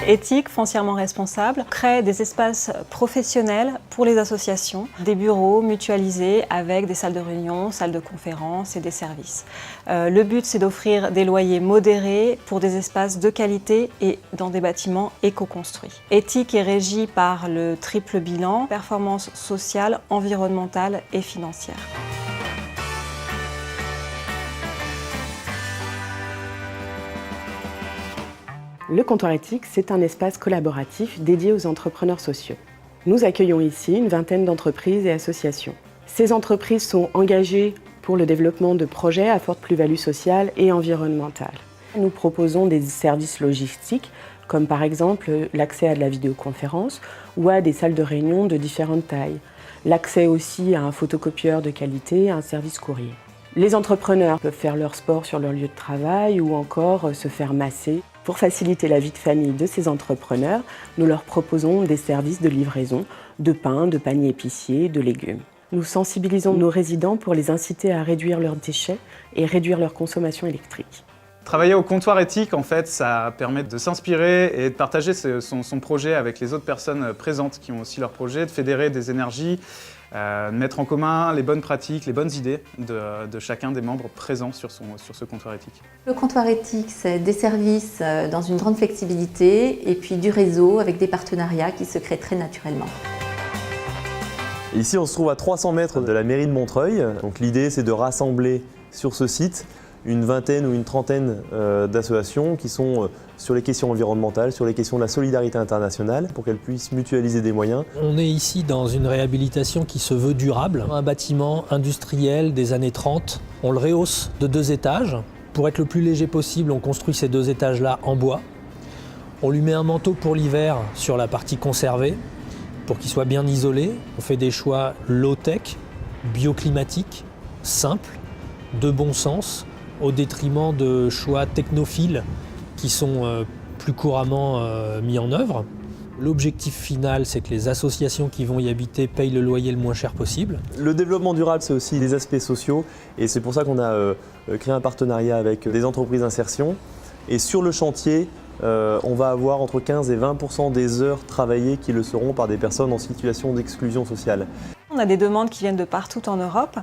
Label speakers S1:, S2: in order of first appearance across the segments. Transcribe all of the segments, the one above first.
S1: Éthique, foncièrement responsable, crée des espaces professionnels pour les associations, des bureaux mutualisés avec des salles de réunion, salles de conférence et des services. Le but, c'est d'offrir des loyers modérés pour des espaces de qualité et dans des bâtiments éco-construits. Éthique est régie par le triple bilan, performance sociale, environnementale et financière.
S2: Le comptoir éthique, c'est un espace collaboratif dédié aux entrepreneurs sociaux. Nous accueillons ici une vingtaine d'entreprises et associations. Ces entreprises sont engagées pour le développement de projets à forte plus-value sociale et environnementale. Nous proposons des services logistiques, comme par exemple l'accès à de la vidéoconférence ou à des salles de réunion de différentes tailles. L'accès aussi à un photocopieur de qualité et à un service courrier. Les entrepreneurs peuvent faire leur sport sur leur lieu de travail ou encore se faire masser. Pour faciliter la vie de famille de ces entrepreneurs, nous leur proposons des services de livraison de pain, de paniers épiciers, de légumes. Nous sensibilisons nos résidents pour les inciter à réduire leurs déchets et réduire leur consommation électrique.
S3: Travailler au comptoir éthique, en fait, ça permet de s'inspirer et de partager son projet avec les autres personnes présentes qui ont aussi leur projet, de fédérer des énergies, de mettre en commun les bonnes pratiques, les bonnes idées de chacun des membres présents sur ce comptoir éthique.
S4: Le comptoir éthique, c'est des services dans une grande flexibilité et puis du réseau avec des partenariats qui se créent très naturellement.
S5: Ici, on se trouve à 300 mètres de la mairie de Montreuil. Donc l'idée, c'est de rassembler sur ce site une vingtaine ou une trentaine d'associations qui sont sur les questions environnementales, sur les questions de la solidarité internationale, pour qu'elles puissent mutualiser des moyens.
S6: On est ici dans une réhabilitation qui se veut durable. Un bâtiment industriel des années 30, on le rehausse de 2 étages. Pour être le plus léger possible, on construit ces 2 étages-là en bois. On lui met un manteau pour l'hiver sur la partie conservée, pour qu'il soit bien isolé. On fait des choix low-tech, bioclimatiques, simples, de bon sens, au détriment de choix technophiles qui sont plus couramment mis en œuvre. L'objectif final, c'est que les associations qui vont y habiter payent le loyer le moins cher possible.
S5: Le développement durable, c'est aussi des aspects sociaux et c'est pour ça qu'on a créé un partenariat avec des entreprises d'insertion. Et sur le chantier, on va avoir entre 15 et 20% des heures travaillées qui le seront par des personnes en situation d'exclusion sociale.
S1: On a des demandes qui viennent de partout en Europe.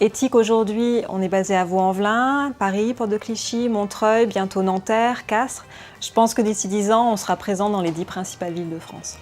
S1: Éthique, aujourd'hui, on est basé à Vaux-en-Velin, Paris, Porte de Clichy, Montreuil, bientôt Nanterre, Castres. Je pense que d'ici 10 ans, on sera présent dans les 10 principales villes de France.